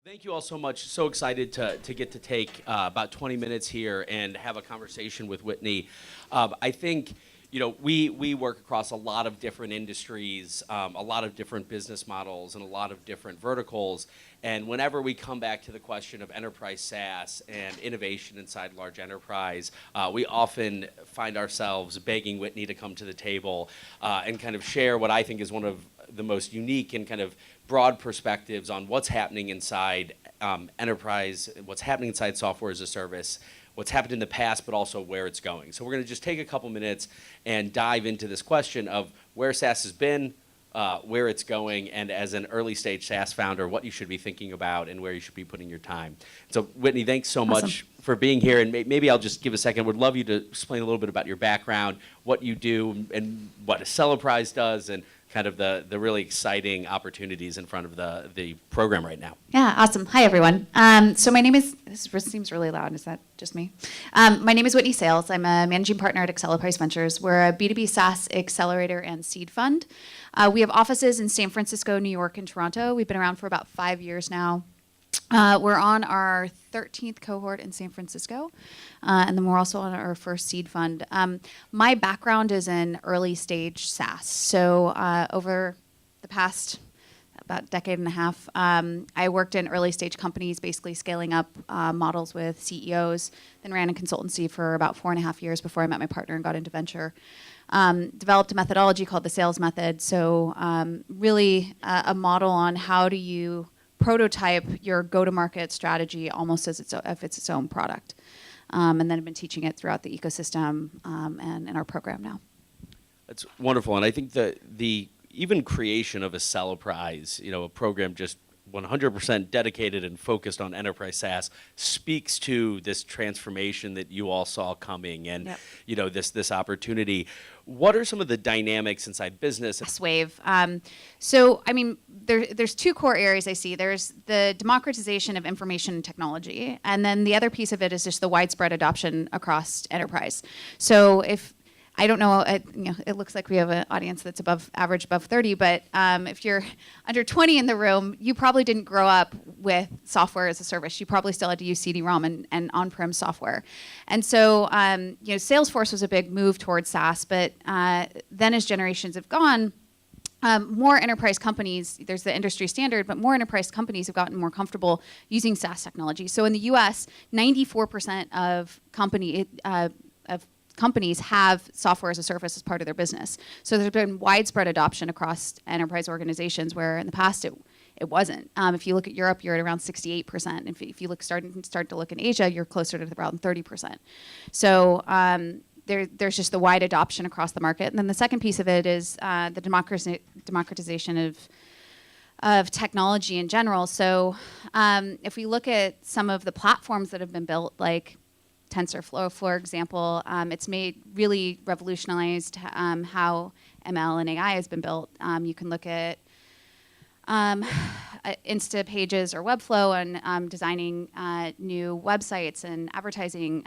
Thank you all so much. So excited to get to take about 20 minutes here and have a conversation with Whitney. I think, we work across a lot of different industries, a lot of different business models, and a lot of different verticals. And whenever we come back to the question of enterprise SaaS and innovation inside large enterprise, we often find ourselves begging Whitney to come to the table and kind of share what I think is one of the most unique and kind of broad perspectives on what's happening inside enterprise, what's happening inside software as a service, what's happened in the past, but also where it's going. So we're going to just take a couple minutes and dive into this question of where SaaS has been, where it's going, and as an early stage SaaS founder, what you should be thinking about and where you should be putting your time. So Whitney, thanks so much for being here. And maybe I'll just give a second. Would love you to explain a little bit about your background, what you do, and what Acceleprise does, and kind of the really exciting opportunities in front of the program right now. Yeah, awesome. Hi, everyone. So my name is, this seems really loud. Is that just me? My name is Whitney Sales. I'm a managing partner at Acceleprise Ventures. We're a B2B SaaS accelerator and seed fund. We have offices in San Francisco, New York, and Toronto. We've been around for about 5 years now. We're on our 13th cohort in San Francisco, and then we're also on our first seed fund. My background is in early stage SaaS. So over the past about decade and a half, I worked in early stage companies, basically scaling up models with CEOs, then ran a consultancy for about 4.5 years before I met my partner and got into venture. Developed a methodology called the sales method. So really a model on how do you prototype your go-to-market strategy almost as if it's its own product. And then I've been teaching it throughout the ecosystem and in our program now. That's wonderful. And I think that the even creation of Acceleprise, a program just 100% dedicated and focused on enterprise SaaS, speaks to this transformation that you all saw coming and this opportunity. What are some of the dynamics inside business? This wave. So, I mean, there's two core areas I see. There's the democratization of information and technology, and then the other piece of it is just the widespread adoption across enterprise. So if I don't know, it looks like we have an audience that's above 30, but if you're under 20 in the room, you probably didn't grow up with software as a service. You probably still had to use CD-ROM and on-prem software. And so, Salesforce was a big move towards SaaS, but then as generations have gone, more enterprise companies, there's the industry standard, but more enterprise companies have gotten more comfortable using SaaS technology. So in the US, 94% of companies have software as a service as part of their business. So there's been widespread adoption across enterprise organizations where in the past it wasn't. If you look at Europe, you're at around 68%. If you start to look in Asia, you're closer to around 30%. So there's just the wide adoption across the market. And then the second piece of it is the democratization of technology in general. So if we look at some of the platforms that have been built, like TensorFlow, for example, it's really revolutionized how ML and AI has been built. You can look at Instapages or Webflow and designing new websites and advertising.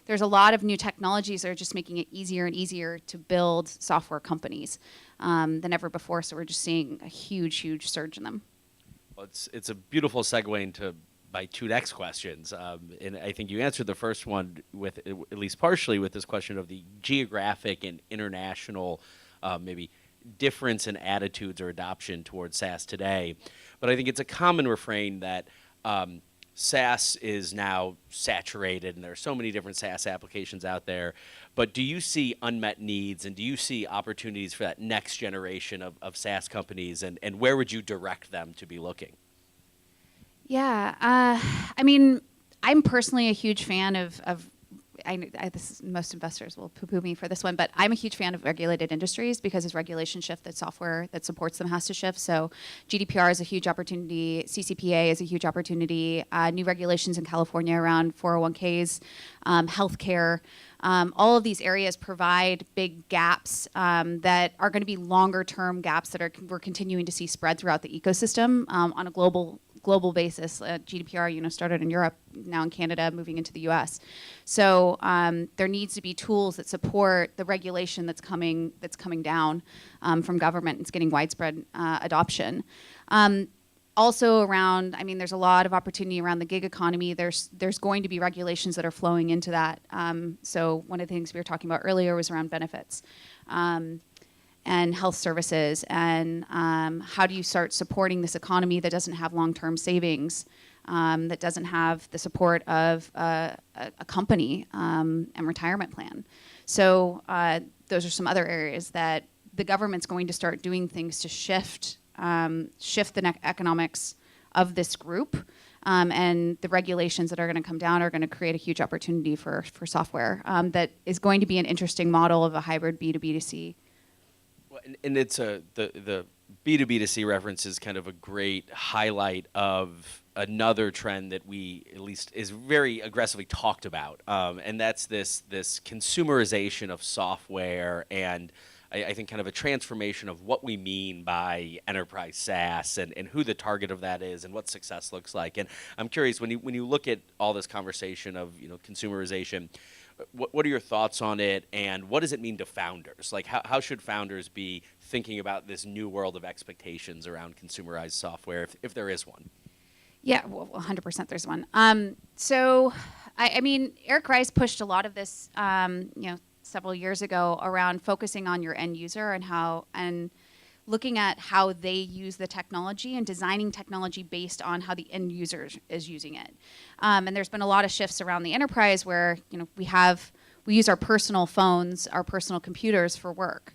There's a lot of new technologies that are just making it easier and easier to build software companies than ever before. So we're just seeing a huge, huge surge in them. Well, it's a beautiful segue into my two next questions. And I think you answered the first one with, at least partially, with this question of the geographic and international maybe difference in attitudes or adoption towards SaaS today. But I think it's a common refrain that SaaS is now saturated and there are so many different SaaS applications out there. But do you see unmet needs and do you see opportunities for that next generation of SaaS companies, and where would you direct them to be looking? Yeah, I mean, I'm personally a huge fan of most investors will poo-poo me for this one, but I'm a huge fan of regulated industries because as regulation shift, that software that supports them has to shift. So GDPR is a huge opportunity. CCPA is a huge opportunity. New regulations in California around 401ks, healthcare. All of these areas provide big gaps that are going to be longer-term gaps that we're continuing to see spread throughout the ecosystem on a global basis. GDPR, started in Europe, now in Canada, moving into the U.S. So there needs to be tools that support the regulation that's coming down from government. It's getting widespread adoption. Also around, I mean, there's a lot of opportunity around the gig economy. There's going to be regulations that are flowing into that. So one of the things we were talking about earlier was around benefits and health services, and how do you start supporting this economy that doesn't have long-term savings, that doesn't have the support of a company and retirement plan. So those are some other areas that the government's going to start doing things to shift the economics of this group, and the regulations that are going to come down are going to create a huge opportunity for software that is going to be an interesting model of a hybrid B2B2C. Well, and it's the B2B2C reference is kind of a great highlight of another trend that we, at least, is very aggressively talked about, and that's this consumerization of software, and I think kind of a transformation of what we mean by enterprise SaaS and who the target of that is and what success looks like. And I'm curious, when you look at all this conversation of consumerization, what are your thoughts on it, and what does it mean to founders? Like, how should founders be thinking about this new world of expectations around consumerized software, if there is one? Yeah, well, 100% there's one. So, I mean, Eric Rice pushed a lot of this, several years ago around focusing on your end user and looking at how they use the technology and designing technology based on how the end user is using it. And there's been a lot of shifts around the enterprise where we use our personal phones, our personal computers for work.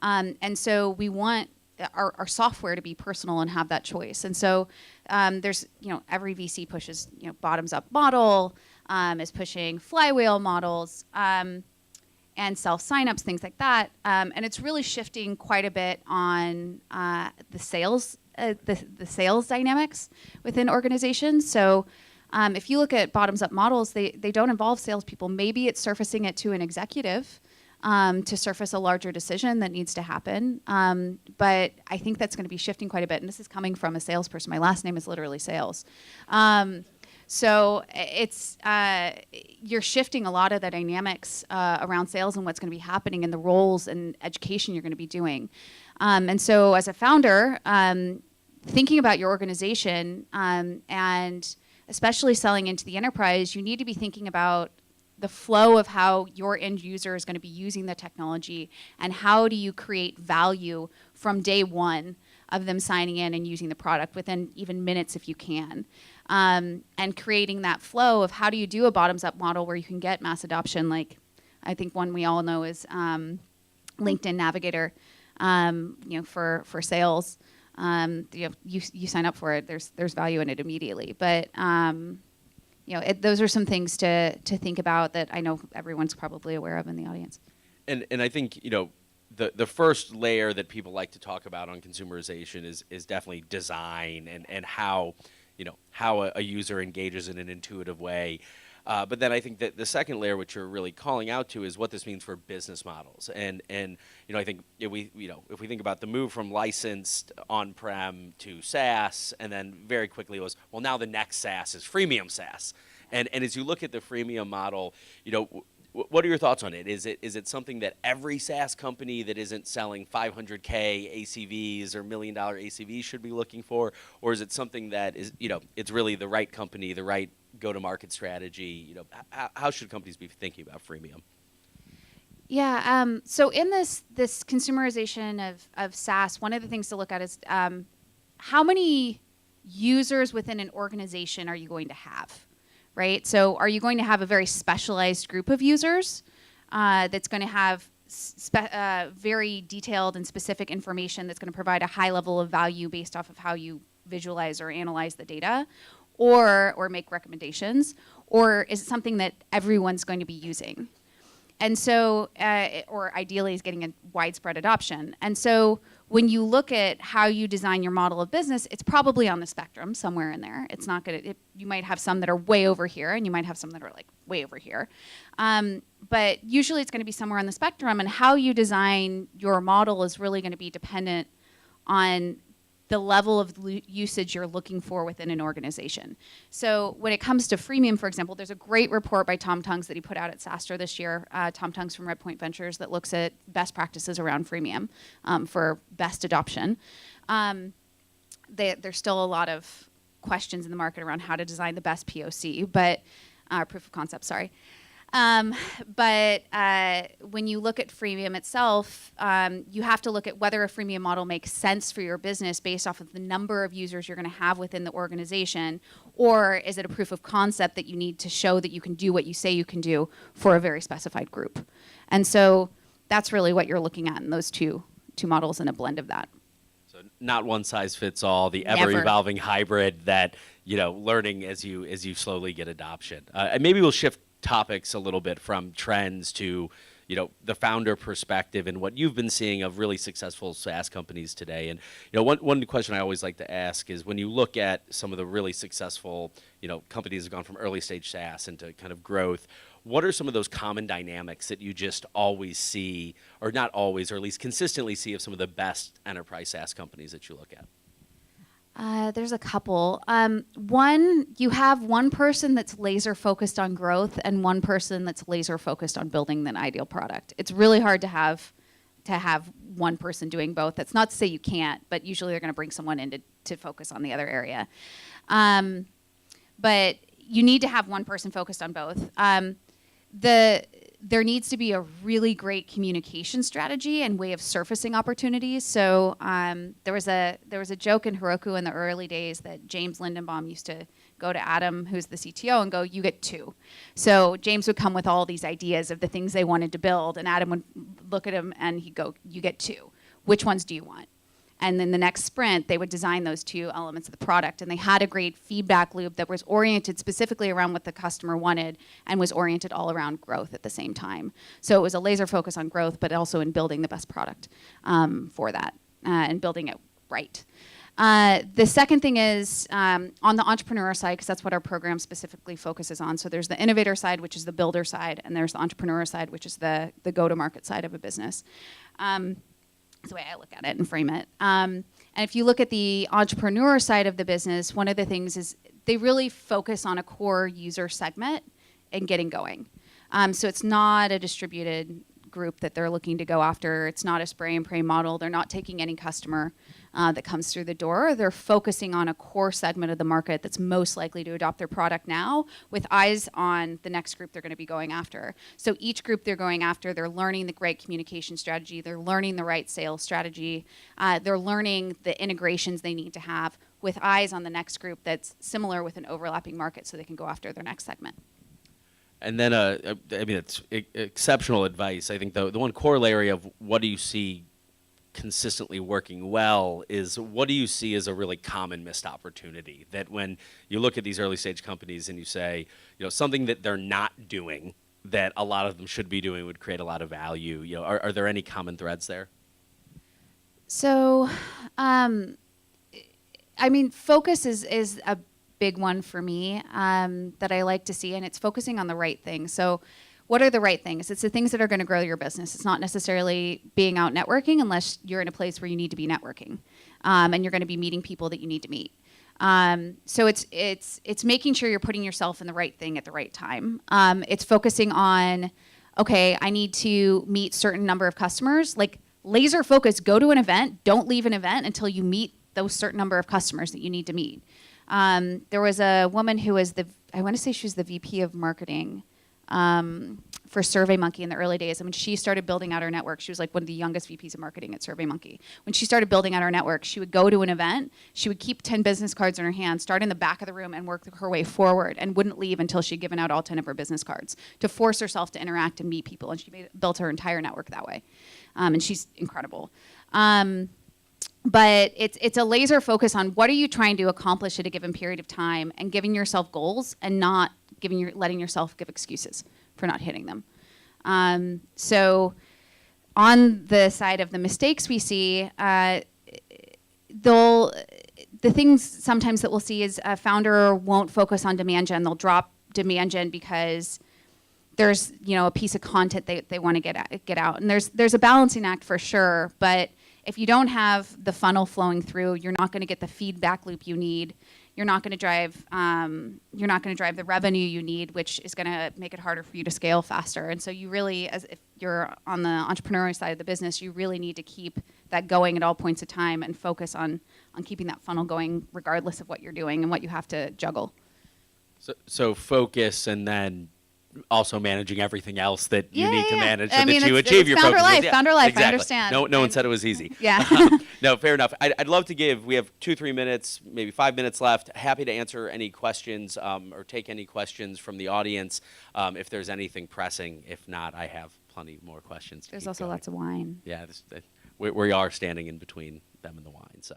And so we want our software to be personal and have that choice. And so there's, every VC pushes, bottoms up model, is pushing flywheel models, and self-signups, things like that. And it's really shifting quite a bit on the sales dynamics within organizations. So if you look at bottoms-up models, they don't involve salespeople. Maybe it's surfacing it to an executive to surface a larger decision that needs to happen. But I think that's going to be shifting quite a bit. And this is coming from a salesperson. My last name is literally sales. So it's you're shifting a lot of the dynamics around sales and what's going to be happening and the roles and education you're going to be doing. And so as a founder, thinking about your organization and especially selling into the enterprise, you need to be thinking about the flow of how your end user is going to be using the technology, and how do you create value from day one of them signing in and using the product within even minutes if you can. And creating that flow of how do you do a bottoms-up model where you can get mass adoption. Like, I think one we all know is LinkedIn Navigator, for sales. You sign up for it, there's value in it immediately. But those are some things to think about that I know everyone's probably aware of in the audience. And I think the first layer that people like to talk about on consumerization is definitely design and how a user engages in an intuitive way. But then I think that the second layer, which you're really calling out to, is what this means for business models. And I think if we think about the move from licensed on-prem to SaaS, and then very quickly it was, well, now the next SaaS is freemium SaaS. And as you look at the freemium model, what are your thoughts on it? Is it something that every SaaS company that isn't selling 500K ACVs or $1 million ACVs should be looking for, or is it something that is it's really the right company, the right go-to-market strategy? How should companies be thinking about freemium? Yeah. So in this consumerization of SaaS, one of the things to look at is how many users within an organization are you going to have? Right? So are you going to have a very specialized group of users that's going to have very detailed and specific information that's going to provide a high level of value based off of how you visualize or analyze the data, or make recommendations? Or is it something that everyone's going to be using? And so, or ideally is getting a widespread adoption. And so when you look at how you design your model of business, it's probably on the spectrum somewhere in there. It's not going to, you might have some that are way over here, and you might have some that are like way over here. But usually it's going to be somewhere on the spectrum, and how you design your model is really going to be dependent on the level of usage you're looking for within an organization. So when it comes to freemium, for example, there's a great report by Tom Tungs that he put out at SaaStr this year, Tom Tungs from Redpoint Ventures, that looks at best practices around freemium for best adoption. there's still a lot of questions in the market around how to design the best POC, but proof of concept, sorry. But when you look at freemium itself, you have to look at whether a freemium model makes sense for your business based off of the number of users you're going to have within the organization, or is it a proof of concept that you need to show that you can do what you say you can do for a very specified group? And so that's really what you're looking at in those two models and a blend of that. So not one size fits all, the Never. ever-evolving hybrid that, learning as you slowly get adoption. And maybe we'll shift topics a little bit from trends to, the founder perspective and what you've been seeing of really successful SaaS companies today. And, one question I always like to ask is when you look at some of the really successful, companies that have gone from early stage SaaS into kind of growth, what are some of those common dynamics that you just always see, or not always, or at least consistently see of some of the best enterprise SaaS companies that you look at? There's a couple. One, you have one person that's laser focused on growth and one person that's laser focused on building an ideal product. It's really hard to have one person doing both. That's not to say you can't, but usually they're going to bring someone in to focus on the other area. But you need to have one person focused on both. There needs to be a really great communication strategy and way of surfacing opportunities. So there was a joke in Heroku in the early days that James Lindenbaum used to go to Adam, who's the CTO, and go, "You get two." So James would come with all these ideas of the things they wanted to build, and Adam would look at him and he'd go, "You get two. Which ones do you want?" And then the next sprint, they would design those two elements of the product. And they had a great feedback loop that was oriented specifically around what the customer wanted and was oriented all around growth at the same time. So it was a laser focus on growth, but also in building the best product for that and building it right. The second thing is on the entrepreneur side, because that's what our program specifically focuses on. So there's the innovator side, which is the builder side, and there's the entrepreneur side, which is the go-to-market side of a business. That's the way I look at it and frame it. And if you look at the entrepreneur side of the business, one of the things is they really focus on a core user segment and getting going. So it's not a distributed group that they're looking to go after. It's not a spray and pray model. They're not taking any customer that comes through the door. They're focusing on a core segment of the market that's most likely to adopt their product now with eyes on the next group they're going to be going after. So each group they're going after, they're learning the great communication strategy. They're learning the right sales strategy. They're learning the integrations they need to have with eyes on the next group that's similar with an overlapping market so they can go after their next segment. And then, it's exceptional advice. I think the one corollary of what do you see consistently working well is what do you see as a really common missed opportunity? That when you look at these early stage companies and you say, something that they're not doing that a lot of them should be doing would create a lot of value. Are there any common threads there? So, focus is a big one for me that I like to see, and it's focusing on the right things. So what are the right things? It's the things that are going to grow your business. It's not necessarily being out networking unless you're in a place where you need to be networking, and you're going to be meeting people that you need to meet. So it's making sure you're putting yourself in the right thing at the right time. It's focusing on, okay, I need to meet certain number of customers. Like laser focus, go to an event, don't leave an event until you meet those certain number of customers that you need to meet. There was a woman who was I want to say she was the VP of marketing for SurveyMonkey in the early days. And when she started building out her network, she was like one of the youngest VPs of marketing at SurveyMonkey. When she started building out her network, she would go to an event, she would keep 10 business cards in her hand, start in the back of the room and work her way forward and wouldn't leave until she'd given out all 10 of her business cards to force herself to interact and meet people. And she built her entire network that way. And she's incredible. But it's a laser focus on what are you trying to accomplish at a given period of time and giving yourself goals and not letting yourself give excuses for not hitting them. So on the side of the mistakes we see, the things sometimes that we'll see is a founder won't focus on demand gen. They'll drop demand gen because there's a piece of content they want to get out. And there's a balancing act for sure, but if you don't have the funnel flowing through, you're not going to get the feedback loop you need. you're not going to drive the revenue you need, which is going to make it harder for you to scale faster. And so you really, as if you're on the entrepreneurial side of the business, you really need to keep that going at all points of time and focus on keeping that funnel going regardless of what you're doing and what you have to juggle. So focus, and then also managing everything else that you need to manage so I mean, that you it's achieve your founder focus. life, founder life, exactly. I understand. No one said it was easy. Yeah. No, fair enough. I'd love to we have 2-3 minutes, maybe 5 minutes left. Happy to answer any questions or take any questions from the audience if there's anything pressing. If not, I have plenty more questions. There's also lots of wine. Yeah, we are standing in between them and the wine, so.